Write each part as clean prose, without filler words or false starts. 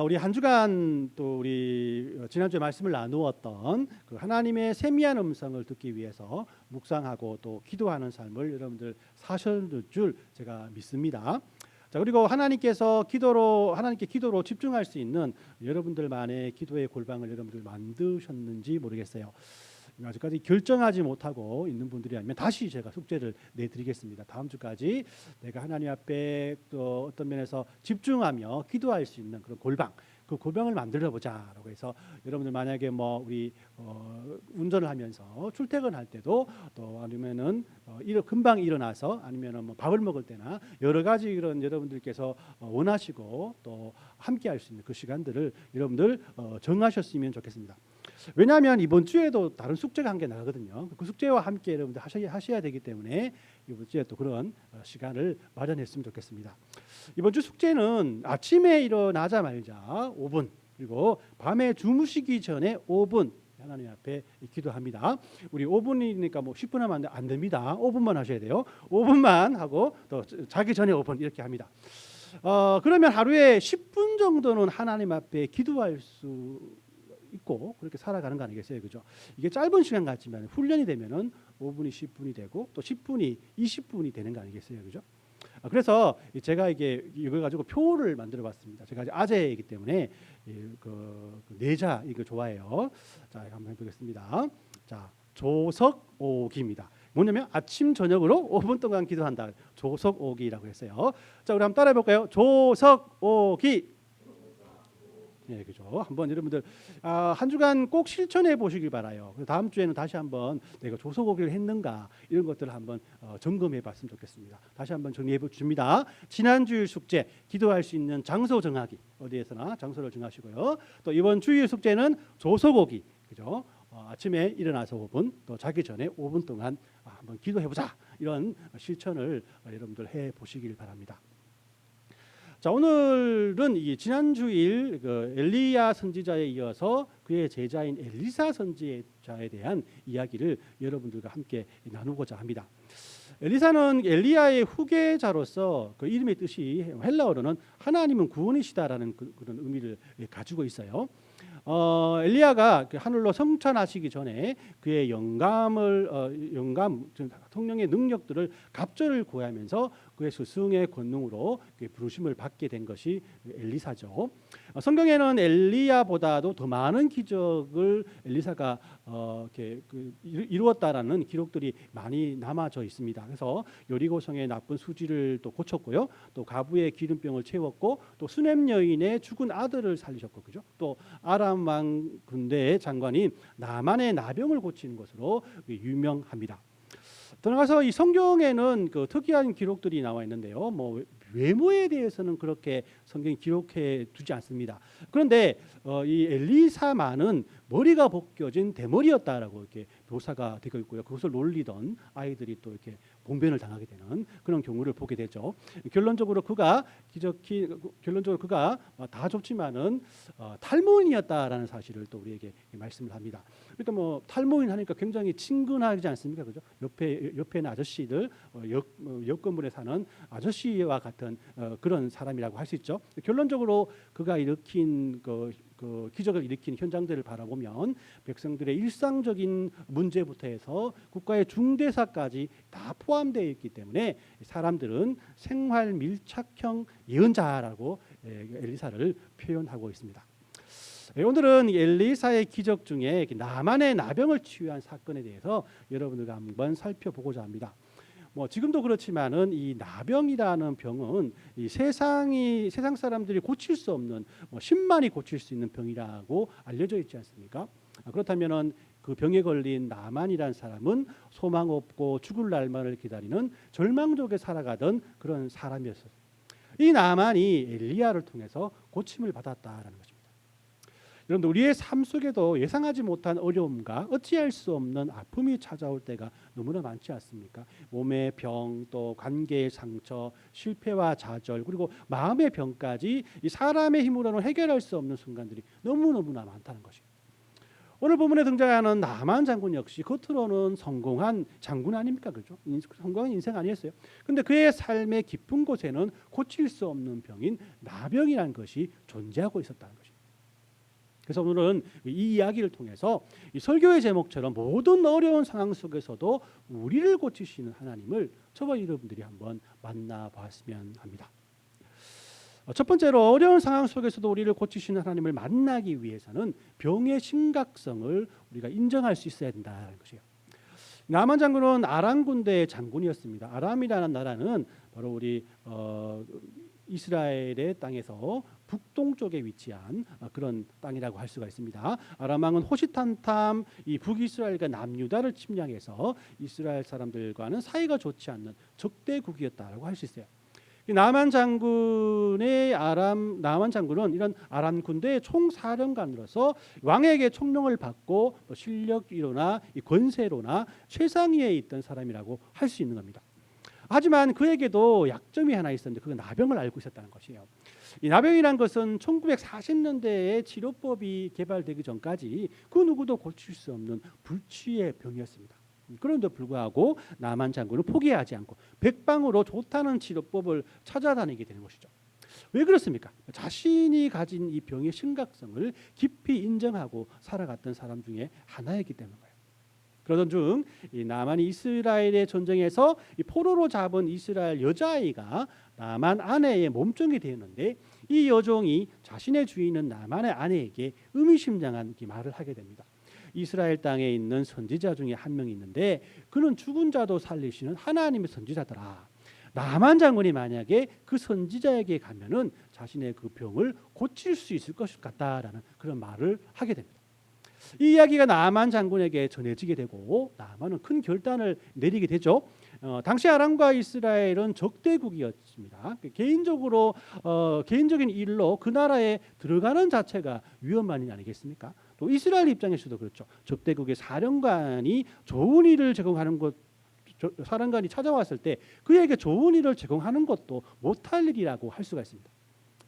우리 한 주간 또 우리 지난주에 말씀을 나누었던 그 하나님의 세미한 음성을 듣기 위해서 묵상하고 또 기도하는 삶을 여러분들 사실 줄 제가 믿습니다. 자, 그리고 하나님께 기도로 집중할 수 있는 여러분들만의 기도의 골방을 여러분들 만드셨는지 모르겠어요. 아직까지 결정하지 못하고 있는 분들이 아니면 다시 제가 숙제를 내드리겠습니다. 다음 주까지 내가 하나님 앞에 또 어떤 면에서 집중하며 기도할 수 있는 그런 골방, 그 골방을 만들어 보자라고 해서 여러분들 만약에 뭐 우리 운전을 하면서 출퇴근할 때도 또 아니면은 금방 일어나서 아니면은 뭐 밥을 먹을 때나 여러 가지 이런 여러분들께서 원하시고 또 함께 할 수 있는 그 시간들을 여러분들 정하셨으면 좋겠습니다. 왜냐하면 이번 주에도 다른 숙제가 한 개 나가거든요. 그 숙제와 함께 여러분들 하셔야 되기 때문에 이번 주에 또 그런 시간을 마련했으면 좋겠습니다. 이번 주 숙제는 아침에 일어나자마자 5분 그리고 밤에 주무시기 전에 5분 하나님 앞에 기도합니다. 우리 5분이니까 뭐 10분 하면 안 됩니다. 5분만 하셔야 돼요. 5분만 하고 또 자기 전에 5분 이렇게 합니다. 그러면 하루에 10분 정도는 하나님 앞에 기도할 수 있고 그렇게 살아가는 거 아니겠어요, 그죠? 이게 짧은 시간 같지만 훈련이 되면은 5분이 10분이 되고 또 10분이 20분이 되는 거 아니겠어요, 그죠? 그래서 제가 이걸 가지고 표를 만들어봤습니다. 제가 아재이기 때문에 그 내자 이거 좋아해요. 자, 한번 해보겠습니다. 자, 조석오기입니다. 뭐냐면 아침 저녁으로 5분 동안 기도한다. 조석오기라고 했어요. 자, 우리 한번 따라해 볼까요? 조석오기. 네, 그죠. 한번 여러분들 한 주간 꼭 실천해 보시길 바라요. 다음 주에는 다시 한번 내가 조소고기를 했는가 이런 것들을 한번 점검해 봤으면 좋겠습니다. 다시 한번 정리해 줍니다. 지난주일 숙제 기도할 수 있는 장소 정하기 어디에서나 장소를 정하시고요. 또 이번 주일 숙제는 조소고기 그죠. 아침에 일어나서 5분 또 자기 전에 5분 동안 한번 기도해 보자 이런 실천을 여러분들 해 보시길 바랍니다. 자, 오늘은 이 지난주일 그 엘리야 선지자에 이어서 그의 제자인 엘리사 선지자에 대한 이야기를 여러분들과 함께 나누고자 합니다. 엘리사는 엘리야의 후계자로서 그 이름의 뜻이 헬라어로는 하나님은 구원이시다라는 그런 의미를 가지고 있어요. 엘리야가 하늘로 성천하시기 전에 그의 성령의 능력들을 갑절을 구하면서 그의 스승의 권능으로 부르심을 받게 된 것이 엘리사죠. 성경에는 엘리야보다도 더 많은 기적을 엘리사가 이루었다라는 기록들이 많이 남아져 있습니다. 그래서 여리고성의 나쁜 수지를 또 고쳤고요, 또 가부의 기름병을 채웠고, 또 수넴 여인의 죽은 아들을 살리셨고, 그죠? 또 아람 왕 군대의 장관인 나만의 나병을 고치는 것으로 유명합니다. 더 나가서 이 성경에는 그 특이한 기록들이 나와 있는데요. 뭐 외모에 대해서는 그렇게 성경이 기록해 두지 않습니다. 그런데 이 엘리사만은 머리가 벗겨진 대머리였다라고 이렇게 묘사가 되고 있고요. 그것을 놀리던 아이들이 또 이렇게 봉변을 당하게 되는 그런 경우를 보게 되죠. 결론적으로 그가 다 좋지만은 탈모인이었다라는 사실을 또 우리에게 말씀을 합니다. 그러니까 뭐 탈모인 하니까 굉장히 친근하지 않습니까, 그죠? 옆에는 아저씨들, 옆 건물에 사는 아저씨와 같은 그런 사람이라고 할 수 있죠. 결론적으로 그가 일으킨 그 기적을 일으킨 현장들을 바라보면 백성들의 일상적인 문제부터 해서 국가의 중대사까지 다 포함되어 있기 때문에 사람들은 생활 밀착형 예언자라고 엘리사를 표현하고 있습니다. 오늘은 엘리사의 기적 중에 나만의 나병을 치유한 사건에 대해서 여러분들과 한번 살펴보고자 합니다. 뭐 지금도 그렇지만은 이 나병이라는 병은 이 세상 사람들이 고칠 수 없는 신만이 고칠 수 있는 병이라고 알려져 있지 않습니까? 그렇다면은 그 병에 걸린 나만이라는 사람은 소망 없고 죽을 날만을 기다리는 절망적에 살아가던 그런 사람이었어요. 이 나만이 엘리야를 통해서 고침을 받았다라는 것입니다. 여러분들 우리의 삶 속에도 예상하지 못한 어려움과 어찌할 수 없는 아픔이 찾아올 때가 너무나 많지 않습니까? 몸의 병, 또 관계의 상처, 실패와 좌절, 그리고 마음의 병까지 이 사람의 힘으로는 해결할 수 없는 순간들이 너무너무나 많다는 것이에요. 오늘 본문에 등장하는 나만 장군 역시 겉으로는 성공한 장군 아닙니까? 그죠? 성공한 인생 아니었어요. 근데 그의 삶의 깊은 곳에는 고칠 수 없는 병인 나병이라는 것이 존재하고 있었다는 것입니다. 그래서 오늘은 이 이야기를 통해서 이 설교의 제목처럼 모든 어려운 상황 속에서도 우리를 고치시는 하나님을 저와 여러분들이 한번 만나봤으면 합니다. 첫 번째로 어려운 상황 속에서도 우리를 고치시는 하나님을 만나기 위해서는 병의 심각성을 우리가 인정할 수 있어야 된다는 것이에요. 나만 장군은 아람 군대의 장군이었습니다. 아람이라는 나라는 바로 우리 이스라엘의 땅에서 북동쪽에 위치한 그런 땅이라고 할 수가 있습니다. 아람 왕은 호시탄탐 이 북이스라엘과 남유다를 침략해서 이스라엘 사람들과는 사이가 좋지 않는 적대국이었다라고 할 수 있어요. 나만 장군은 이런 아람 군대의 총사령관으로서 왕에게 총명을 받고 실력이로나 권세로나 최상위에 있던 사람이라고 할 수 있는 겁니다. 하지만 그에게도 약점이 하나 있었는데 그건 나병을 앓고 있었다는 것이에요. 이 나병이란 것은 1940년대에 치료법이 개발되기 전까지 그 누구도 고칠 수 없는 불치의 병이었습니다. 그런데 불구하고 나만 장군은 포기하지 않고 백방으로 좋다는 치료법을 찾아다니게 되는 것이죠. 왜 그렇습니까? 자신이 가진 이 병의 심각성을 깊이 인정하고 살아갔던 사람 중에 하나였기 때문인 거예요. 그러던 중 이 나만이 이스라엘의 전쟁에서 이 포로로 잡은 이스라엘 여자아이가 나만 아내의 몸종이 되었는데 이 여종이 자신의 주인은 나만의 아내에게 의미심장한 말을 하게 됩니다. 이스라엘 땅에 있는 선지자 중에 한 명이 있는데 그는 죽은 자도 살리시는 하나님의 선지자더라. 나만 장군이 만약에 그 선지자에게 가면은 자신의 그 병을 고칠 수 있을 것 같다라는 그런 말을 하게 됩니다. 이 이야기가 나만 장군에게 전해지게 되고 나만은 큰 결단을 내리게 되죠. 당시 아람과 이스라엘은 적대국이었습니다. 개인적인 일로 그 나라에 들어가는 자체가 위험한 일 아니겠습니까? 또 이스라엘 입장에서도 그렇죠. 적대국의 사령관이 좋은 일을 제공하는 것, 사령관이 찾아왔을 때 그에게 좋은 일을 제공하는 것도 못할 일이라고 할 수가 있습니다.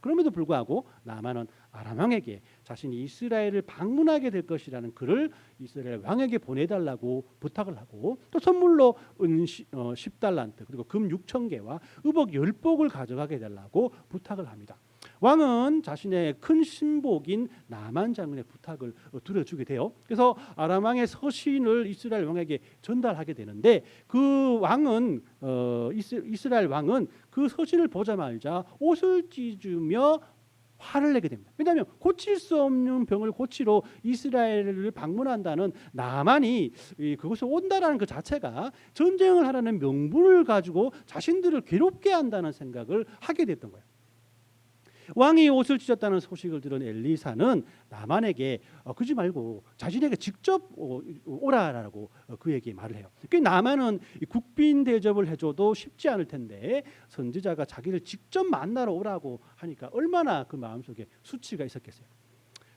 그럼에도 불구하고 나만은 아람 왕에게 자신이 이스라엘을 방문하게 될 것이라는 글을 이스라엘 왕에게 보내달라고 부탁을 하고 또 선물로 은 10달란트 그리고 금 6,000개와 의복 10복을 가져가게 해달라고 부탁을 합니다. 왕은 자신의 큰 신복인 나만 장군의 부탁을 들어주게 돼요. 그래서 아람 왕의 서신을 이스라엘 왕에게 전달하게 되는데 그 왕은 이스라엘 왕은 그 서신을 보자마자 옷을 찢으며 화를 내게 됩니다. 왜냐하면 고칠 수 없는 병을 고치러 이스라엘을 방문한다는 나만이 그곳에 온다라는 그 자체가 전쟁을 하라는 명분을 가지고 자신들을 괴롭게 한다는 생각을 하게 됐던 거예요. 왕이 옷을 찢었다는 소식을 들은 엘리사는 나만에게 그러지 말고 자신에게 직접 오라라고 그에게 말을 해요. 나만은 국빈 대접을 해줘도 쉽지 않을 텐데 선지자가 자기를 직접 만나러 오라고 하니까 얼마나 그 마음속에 수치가 있었겠어요.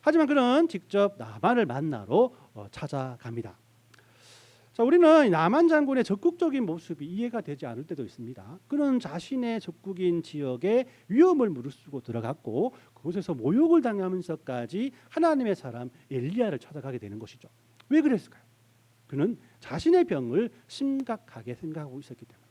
하지만 그는 직접 나만을 만나러 찾아갑니다. 자, 우리는 나만 장군의 적극적인 모습이 이해가 되지 않을 때도 있습니다. 그는 자신의 적국인 지역에 위험을 무릅쓰고 들어갔고 그곳에서 모욕을 당하면서까지 하나님의 사람 엘리야를 찾아가게 되는 것이죠. 왜 그랬을까요? 그는 자신의 병을 심각하게 생각하고 있었기 때문에.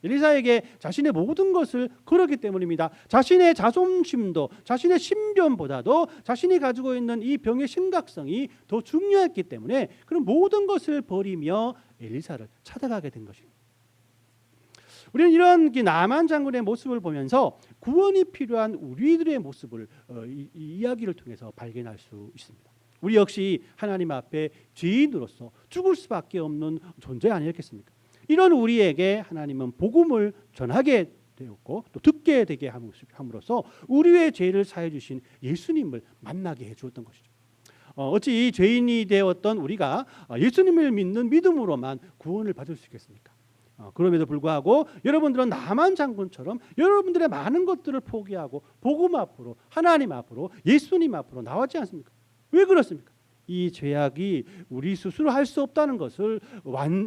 엘리사에게 자신의 모든 것을 걸었기 때문입니다. 자신의 자존심도 자신의 신변보다도 자신이 가지고 있는 이 병의 심각성이 더 중요했기 때문에 그런 모든 것을 버리며 엘리사를 찾아가게 된 것입니다. 우리는 이런 나만 장군의 모습을 보면서 구원이 필요한 우리들의 모습을 이 이야기를 통해서 발견할 수 있습니다. 우리 역시 하나님 앞에 죄인으로서 죽을 수밖에 없는 존재 아니었겠습니까? 이런 우리에게 하나님은 복음을 전하게 되었고 또 듣게 되게 함으로써 우리의 죄를 사해 주신 예수님을 만나게 해주었던 것이죠. 어찌 죄인이 되었던 우리가 예수님을 믿는 믿음으로만 구원을 받을 수 있겠습니까? 그럼에도 불구하고 여러분들은 나만 장군처럼 여러분들의 많은 것들을 포기하고 복음 앞으로 하나님 앞으로 예수님 앞으로 나왔지 않습니까? 왜 그렇습니까? 이 죄악이 우리 스스로 할 수 없다는 것을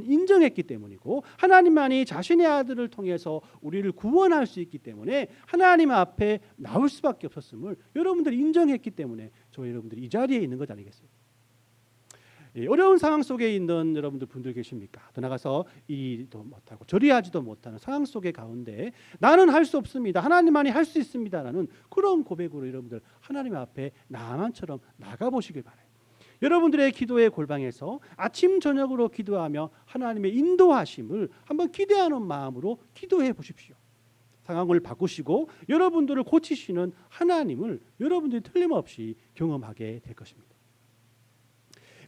인정했기 때문이고 하나님만이 자신의 아들을 통해서 우리를 구원할 수 있기 때문에 하나님 앞에 나올 수밖에 없었음을 여러분들이 인정했기 때문에 저 여러분들이 이 자리에 있는 것 아니겠어요? 어려운 상황 속에 있는 여러분들 분들 계십니까? 더 나가서 일도 못하고 저리하지도 못하는 상황 속에 가운데 나는 할 수 없습니다. 하나님만이 할 수 있습니다라는 그런 고백으로 여러분들 하나님 앞에 나만처럼 나가보시길 바라요. 여러분들의 기도의 골방에서 아침 저녁으로 기도하며 하나님의 인도하심을 한번 기대하는 마음으로 기도해 보십시오. 상황을 바꾸시고 여러분들을 고치시는 하나님을 여러분들이 틀림없이 경험하게 될 것입니다.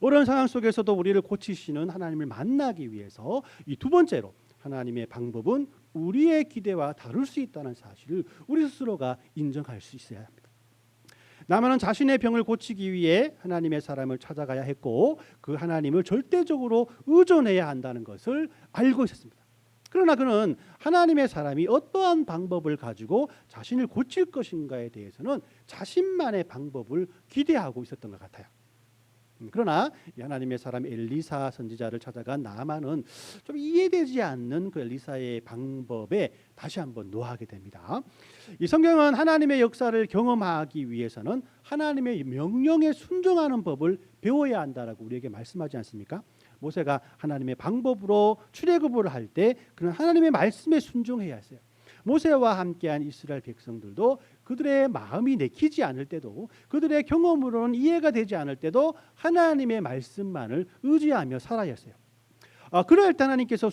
어려운 상황 속에서도 우리를 고치시는 하나님을 만나기 위해서 이 두 번째로 하나님의 방법은 우리의 기대와 다를 수 있다는 사실을 우리 스스로가 인정할 수 있어야 합니다. 나만은 자신의 병을 고치기 위해 하나님의 사람을 찾아가야 했고 그 하나님을 절대적으로 의존해야 한다는 것을 알고 있었습니다. 그러나 그는 하나님의 사람이 어떠한 방법을 가지고 자신을 고칠 것인가에 대해서는 자신만의 방법을 기대하고 있었던 것 같아요. 그러나 하나님의 사람 엘리사 선지자를 찾아간 나아만은 좀 이해되지 않는 그 엘리사의 방법에 다시 한번 노하게 됩니다. 이 성경은 하나님의 역사를 경험하기 위해서는 하나님의 명령에 순종하는 법을 배워야 한다라고 우리에게 말씀하지 않습니까? 모세가 하나님의 방법으로 출애굽을 할 때 그는 하나님의 말씀에 순종해야 했어요. 모세와 함께한 이스라엘 백성들도 그들의 마음이 내키지 않을 때도 그들의 경험으로는 이해가 되지 않을 때도 하나님의 말씀만을 의지하며 살아야 했어요. 그럴 때 하나님께서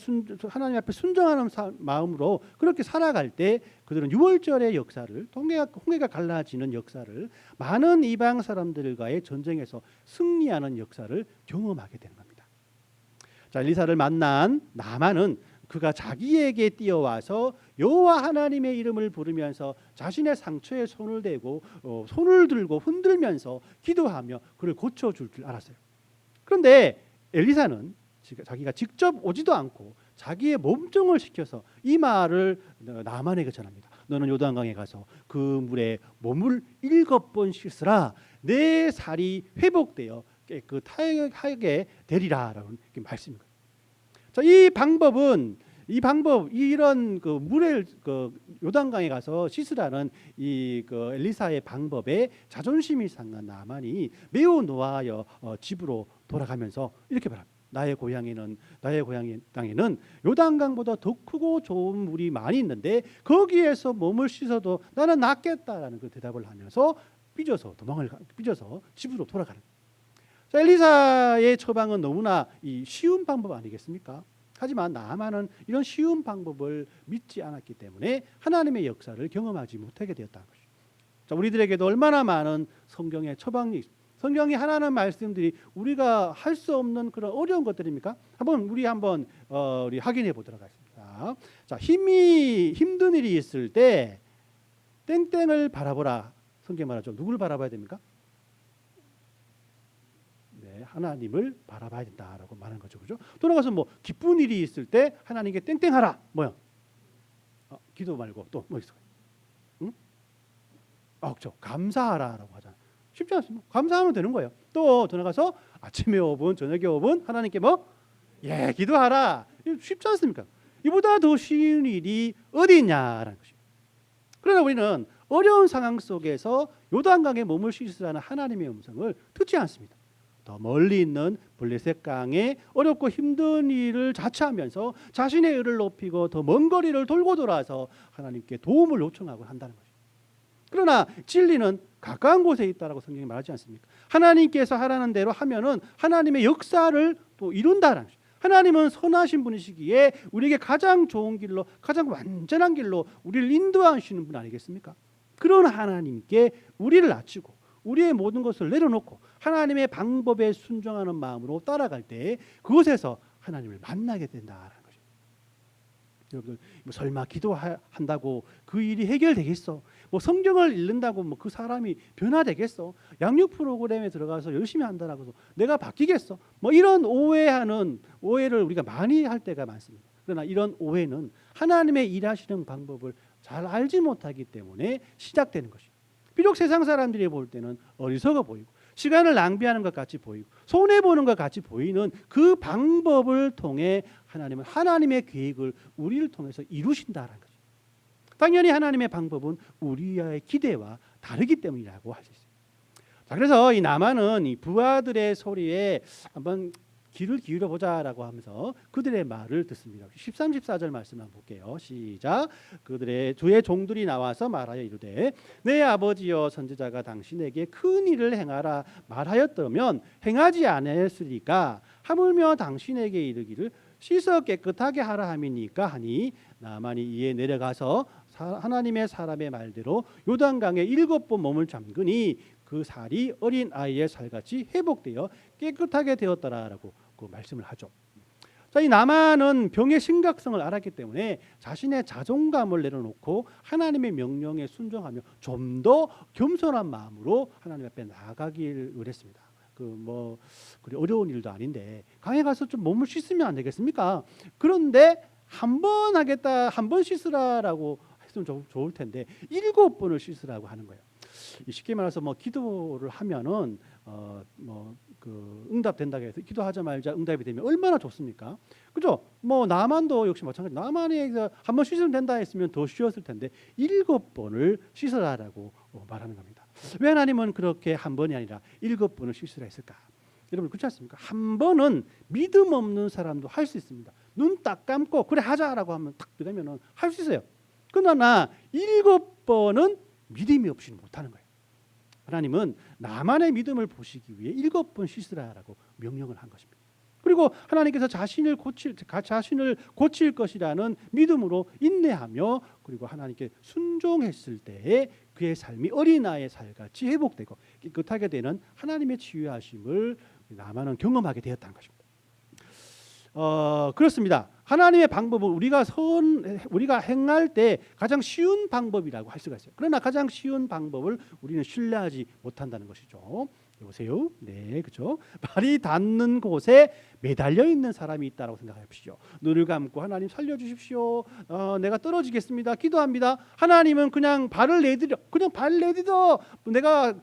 하나님 앞에 순종하는 마음으로 그렇게 살아갈 때 그들은 유월절의 역사를 홍해가 갈라지는 역사를 많은 이방 사람들과의 전쟁에서 승리하는 역사를 경험하게 되는 겁니다. 자, 엘리사를 만난 나만은 그가 자기에게 뛰어와서 여호와 하나님의 이름을 부르면서 자신의 상처에 손을 대고 손을 들고 흔들면서 기도하며 그를 고쳐줄 줄 알았어요. 그런데 엘리사는 자기가 직접 오지도 않고 자기의 몸종을 시켜서 이 말을 나만에게 전합니다. 너는 요단강에 가서 그 물에 몸을 7번 씻으라. 내 살이 회복되어 깨끗하게 되리라라는 말씀입니다. 자, 이 방법 이런 그 물에 요단강에 가서 씻으라는 이 엘리사의 방법에 자존심이 상한 나만이 매우 노하여 집으로 돌아가면서 이렇게 말합니다. 나의 고향 땅에는 요단강보다 더 크고 좋은 물이 많이 있는데 거기에서 몸을 씻어도 나는 낫겠다라는 그 대답을 하면서 삐져서 집으로 돌아가는. 자, 엘리사의 처방은 너무나 쉬운 방법 아니겠습니까? 하지만 나아만은 이런 쉬운 방법을 믿지 않았기 때문에 하나님의 역사를 경험하지 못하게 되었다는 것이죠. 자, 우리들에게도 얼마나 많은 성경의 처방이 있습니다. 성경이 하나는 말씀들이 우리가 할 수 없는 그런 어려운 것들입니까? 우리 확인해 보도록 하겠습니다. 자, 힘든 일이 있을 때 땡땡을 바라보라. 성경 말하죠. 누구를 바라봐야 됩니까? 하나님을 바라봐야 된다라고 말하는 거죠, 그죠? 돌아가서 기쁜 일이 있을 때 하나님께 땡땡하라. 뭐요? 기도 말고 또 뭐 있어요? 응? 그렇죠. 감사하라라고 하잖아요. 쉽지 않습니다. 감사하면 되는 거예요. 또 돌아가서 아침에 5분, 저녁에 5분 하나님께 기도하라. 쉽지 않습니까? 이보다 더 쉬운 일이 어디 있냐라는 것입니다. 그러나 우리는 어려운 상황 속에서 요단강에 몸을 씻으라는 하나님의 음성을 듣지 않습니다. 더 멀리 있는 블레셋 강에 어렵고 힘든 일을 자처하면서 자신의 의를 높이고 더 먼 거리를 돌고 돌아서 하나님께 도움을 요청하고 한다는 것입니다. 그러나 진리는 가까운 곳에 있다라고 성경이 말하지 않습니까? 하나님께서 하라는 대로 하면은 하나님의 역사를 또 이룬다라는 것입니다. 하나님은 선하신 분이시기에 우리에게 가장 좋은 길로, 가장 완전한 길로 우리를 인도하시는 분 아니겠습니까? 그런 하나님께 우리를 낮추고 우리의 모든 것을 내려놓고 하나님의 방법에 순종하는 마음으로 따라갈 때 그곳에서 하나님을 만나게 된다라는 거죠. 여러분들 설마 기도한다고 그 일이 해결되겠어? 성경을 읽는다고 그 사람이 변화되겠어? 양육 프로그램에 들어가서 열심히 한다라고 해서 내가 바뀌겠어? 이런 오해를 우리가 많이 할 때가 많습니다. 그러나 이런 오해는 하나님의 일하시는 방법을 잘 알지 못하기 때문에 시작되는 것입니다. 비록 세상 사람들이 볼 때는 어리석어 보이고 시간을 낭비하는 것 같이 보이고 손해보는 것 같이 보이는 그 방법을 통해 하나님은 하나님의 계획을 우리를 통해서 이루신다는 거죠. 당연히 하나님의 방법은 우리의 기대와 다르기 때문이라고 할 수 있어요. 자, 그래서 이 나만은 이 부하들의 소리에 한번 귀를 기울여 보자라고 하면서 그들의 말을 듣습니다. 13, 14절 말씀 한번 볼게요. 시작. 그들의 주의 종들이 나와서 말하여 이르되 내 아버지여 선지자가 당신에게 큰 일을 행하라 말하였다면 행하지 아니하였으리까 하물며 당신에게 이르기를 씻어 깨끗하게 하라 함이니까 하니 나만이 이에 내려가서 하나님의 사람의 말대로 요단강에 7번 몸을 잠그니 그 살이 어린 아이의 살같이 회복되어 깨끗하게 되었더라라고 그 말씀을 하죠. 자, 이 나만은 병의 심각성을 알았기 때문에 자신의 자존감을 내려놓고 하나님의 명령에 순종하며 좀 더 겸손한 마음으로 하나님 앞에 나아가기를 원했습니다. 그래 어려운 일도 아닌데 강에 가서 좀 몸을 씻으면 안 되겠습니까? 그런데 한 번 하겠다, 한 번 씻으라라고 했으면 좋을 텐데 7번을 씻으라고 하는 거예요. 쉽게 말해서 기도를 하면은 응답된다고 해서 기도하자 말자 응답이 되면 얼마나 좋습니까? 그죠? 나만도 역시 마찬가지. 나만이 한 번 씻으면 된다 했으면 더 쉬웠을 텐데 7번을 씻으라라고 말하는 겁니다. 왜 하나님은 그렇게 한 번이 아니라 7번을 씻으라 했을까? 여러분 그렇지 않습니까? 한 번은 믿음 없는 사람도 할 수 있습니다. 눈 딱 감고 그래 하자라고 하면 탁 들으면은 할 수 있어요. 그러나 7번은 믿음이 없이는 못하는 거예요. 하나님은 나만의 믿음을 보시기 위해 7번 씻으라라고 명령을 한 것입니다. 그리고 하나님께서 자신을 고칠 것이라는 믿음으로 인내하며 그리고 하나님께 순종했을 때에 그의 삶이 어린아이의 살같이 회복되고 깨끗하게 되는 하나님의 치유하심을 나만은 경험하게 되었다는 것입니다. 그렇습니다. 하나님의 방법은 우리가 행할 때 가장 쉬운 방법이라고 할 수가 있어요. 그러나 가장 쉬운 방법을 우리는 신뢰하지 못한다는 것이죠. 여보세요? 네, 그렇죠. 발이 닿는 곳에 매달려 있는 사람이 있다라고 생각하십시오. 눈을 감고 하나님 살려주십시오. 내가 떨어지겠습니다. 기도합니다. 하나님은 그냥 발 내디뎌. 내가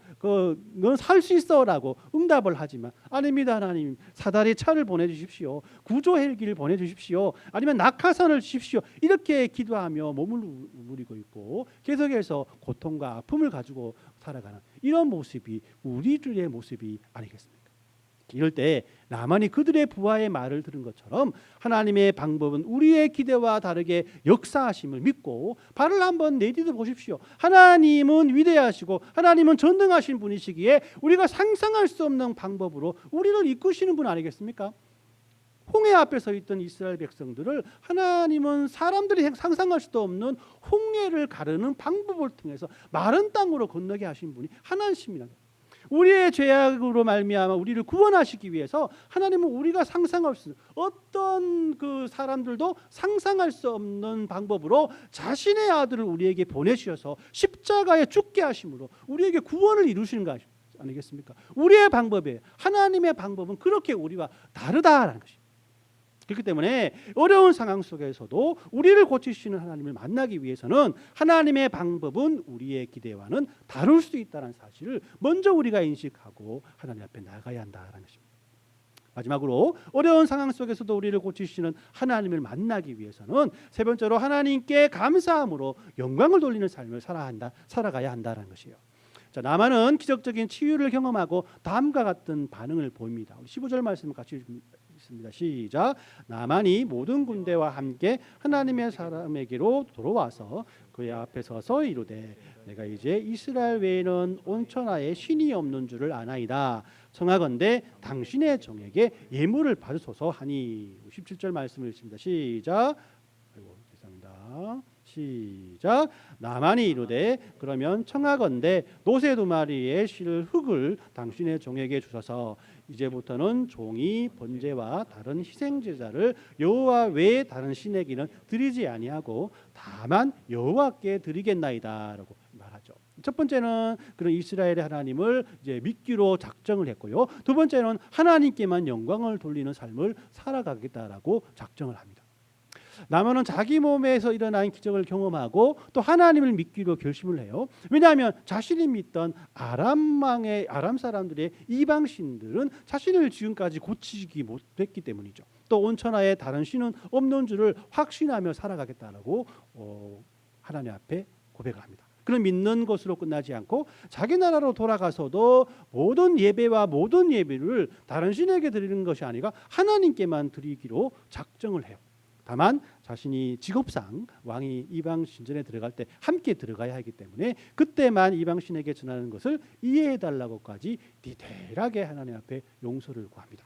넌 살 수 있어라고 응답을 하지만 아닙니다. 하나님 사다리 차를 보내주십시오. 구조 헬기를 보내주십시오. 아니면 낙하산을 주십시오. 이렇게 기도하며 몸을 우리고 있고 계속해서 고통과 아픔을 가지고 살아가는 이런 모습이 우리들의 모습이 아니겠습니까? 이럴 때 나만이 그들의 부하의 말을 들은 것처럼 하나님의 방법은 우리의 기대와 다르게 역사하심을 믿고 발을 한번 내디뎌 보십시오. 하나님은 위대하시고 하나님은 전능하신 분이시기에 우리가 상상할 수 없는 방법으로 우리를 이끄시는 분 아니겠습니까? 홍해 앞에 서 있던 이스라엘 백성들을 하나님은 사람들이 상상할 수도 없는 홍해를 가르는 방법을 통해서 마른 땅으로 건너게 하신 분이 하나님입니다. 우리의 죄악으로 말미암아 우리를 구원하시기 위해서 하나님은 우리가 상상할 수 어떤 그 사람들도 상상할 수 없는 방법으로 자신의 아들을 우리에게 보내주셔서 십자가에 죽게 하심으로 우리에게 구원을 이루시는 것 아니겠습니까? 우리의 방법이에요. 하나님의 방법은 그렇게 우리와 다르다라는 것입니다. 그렇기 때문에 어려운 상황 속에서도 우리를 고치시는 하나님을 만나기 위해서는 하나님의 방법은 우리의 기대와는 다를 수 있다는 사실을 먼저 우리가 인식하고 하나님 앞에 나가야 한다는 것입니다. 마지막으로 어려운 상황 속에서도 우리를 고치시는 하나님을 만나기 위해서는 세 번째로 하나님께 감사함으로 영광을 돌리는 삶을 살아가야 한다는 것이에요. 자, 나만은 기적적인 치유를 경험하고 다음과 같은 반응을 보입니다. 15절 말씀을 같이 있습니다. 시작. 나만이 모든 군대와 함께 하나님의 사람에게로 돌아와서 그의 앞에 서서 이르되 내가 이제 이스라엘 외에는 온 천하에 신이 없는 줄을 아나이다. 청하건대 당신의 종에게 예물을 받으소서 하니. 17절 말씀을 읽습니다. 시작. 죄송합니다. 시작. 나만이 이르되 그러면 청하건대 노새 2마리의 실 흙을 당신의 종에게 주셔서 이제부터는 종이 번제와 다른 희생 제사를 여호와 외에 다른 신에게는 드리지 아니하고 다만 여호와께 드리겠나이다라고 말하죠. 첫 번째는 그런 이스라엘의 하나님을 이제 믿기로 작정을 했고요. 두 번째는 하나님께만 영광을 돌리는 삶을 살아가겠다라고 작정을 합니다. 나만은 자기 몸에서 일어난 기적을 경험하고 또 하나님을 믿기로 결심을 해요. 왜냐하면 자신이 믿던 아람 사람들의 이방 신들은 자신을 지금까지 고치지 못했기 때문이죠. 또 온 천하에 다른 신은 없는 줄을 확신하며 살아가겠다라고 하나님 앞에 고백을 합니다. 그런 믿는 것으로 끝나지 않고 자기 나라로 돌아가서도 모든 예배와 모든 예배를 다른 신에게 드리는 것이 아니라 하나님께만 드리기로 작정을 해요. 다만 자신이 직업상 왕이 이방 신전에 들어갈 때 함께 들어가야 하기 때문에 그때만 이방 신에게 전하는 것을 이해해 달라고까지 디테일하게 하나님 앞에 용서를 구합니다.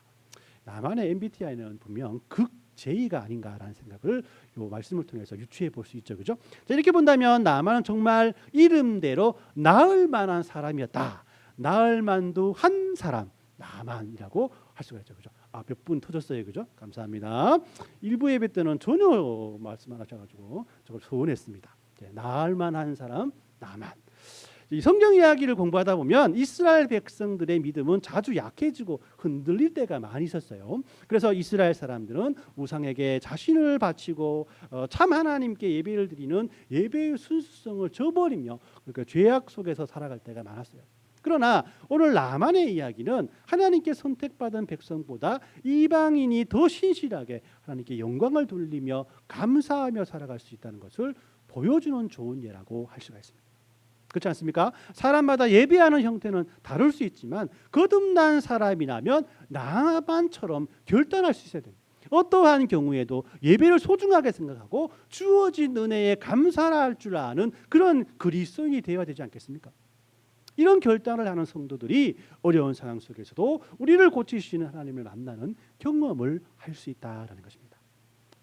나만의 MBTI는 분명 극제의가 아닌가라는 생각을 이 말씀을 통해서 유추해 볼 수 있죠, 그죠? 자, 이렇게 본다면 나만은 정말 이름대로 나을 만한 사람이었다. 나을 만도 한 사람, 나만이라고 할 수가 있죠, 그죠? 몇 분 터졌어요, 그죠? 감사합니다. 일부 예배 때는 전혀 말씀 안 하셔가지고 저걸 서운했습니다. 나을 만한 사람, 나만. 이 성경 이야기를 공부하다 보면 이스라엘 백성들의 믿음은 자주 약해지고 흔들릴 때가 많이 있었어요. 그래서 이스라엘 사람들은 우상에게 자신을 바치고 참 하나님께 예배를 드리는 예배의 순수성을 저버리며 그러니까 죄악 속에서 살아갈 때가 많았어요. 그러나 오늘 나만의 이야기는 하나님께 선택받은 백성보다 이방인이 더 신실하게 하나님께 영광을 돌리며 감사하며 살아갈 수 있다는 것을 보여주는 좋은 예라고 할 수가 있습니다. 그렇지 않습니까? 사람마다 예배하는 형태는 다를 수 있지만 거듭난 사람이라면 나만처럼 결단할 수 있어야 됩니다. 어떠한 경우에도 예배를 소중하게 생각하고 주어진 은혜에 감사할 줄 아는 그런 그리스도인이 되어야 되지 않겠습니까? 이런 결단을 하는 성도들이 어려운 상황 속에서도 우리를 고치시는 하나님을 만나는 경험을 할 수 있다는 것입니다.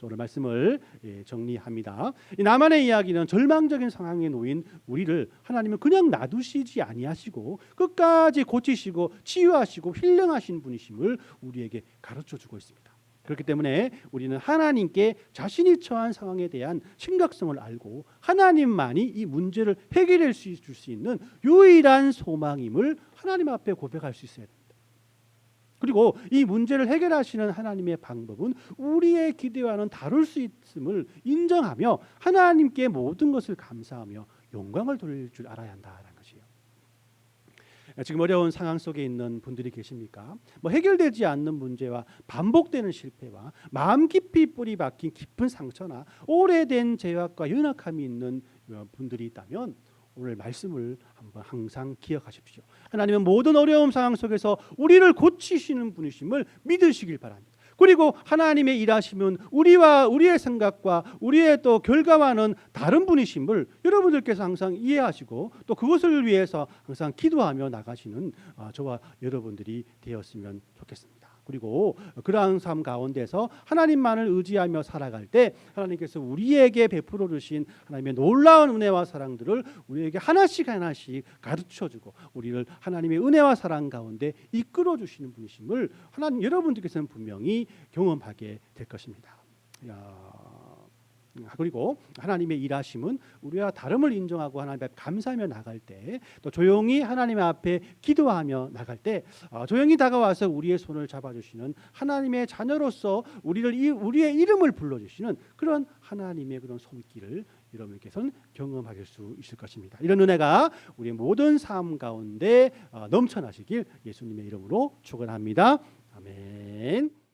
오늘 말씀을 정리합니다. 나만의 이야기는 절망적인 상황에 놓인 우리를 하나님은 그냥 놔두시지 아니하시고 끝까지 고치시고 치유하시고 힐링하신 분이심을 우리에게 가르쳐주고 있습니다. 그렇기 때문에 우리는 하나님께 자신이 처한 상황에 대한 심각성을 알고 하나님만이 이 문제를 해결해 줄 수 있는 유일한 소망임을 하나님 앞에 고백할 수 있어야 됩니다. 그리고 이 문제를 해결하시는 하나님의 방법은 우리의 기대와는 다를 수 있음을 인정하며 하나님께 모든 것을 감사하며 영광을 돌릴 줄 알아야 한다는 것이에요. 지금 어려운 상황 속에 있는 분들이 계십니까? 해결되지 않는 문제와 반복되는 실패와 마음 깊이 뿌리 박힌 깊은 상처나 오래된 죄악과 연약함이 있는 분들이 있다면 오늘 말씀을 한번 항상 기억하십시오. 하나님은 모든 어려움 상황 속에서 우리를 고치시는 분이심을 믿으시길 바랍니다. 그리고 하나님의 일하심은 우리와 우리의 생각과 우리의 또 결과와는 다른 분이심을 여러분들께서 항상 이해하시고 또 그것을 위해서 항상 기도하며 나가시는 저와 여러분들이 되었으면 좋겠습니다. 그리고 그러한 삶 가운데서 하나님만을 의지하며 살아갈 때 하나님께서 우리에게 베풀어 주신 하나님의 놀라운 은혜와 사랑들을 우리에게 하나씩 하나씩 가르쳐주고 우리를 하나님의 은혜와 사랑 가운데 이끌어 주시는 분이심을 하나님 여러분들께서는 분명히 경험하게 될 것입니다. 그리고 하나님의 일하심은 우리와 다름을 인정하고 하나님 앞에 감사하며 나갈 때 또 조용히 하나님 앞에 기도하며 나갈 때 조용히 다가와서 우리의 손을 잡아주시는 하나님의 자녀로서 우리의 이름을 불러주시는 그런 하나님의 그런 손길을 여러분께서는 경험하실 수 있을 것입니다. 이런 은혜가 우리의 모든 삶 가운데 넘쳐나시길 예수님의 이름으로 축원합니다. 아멘.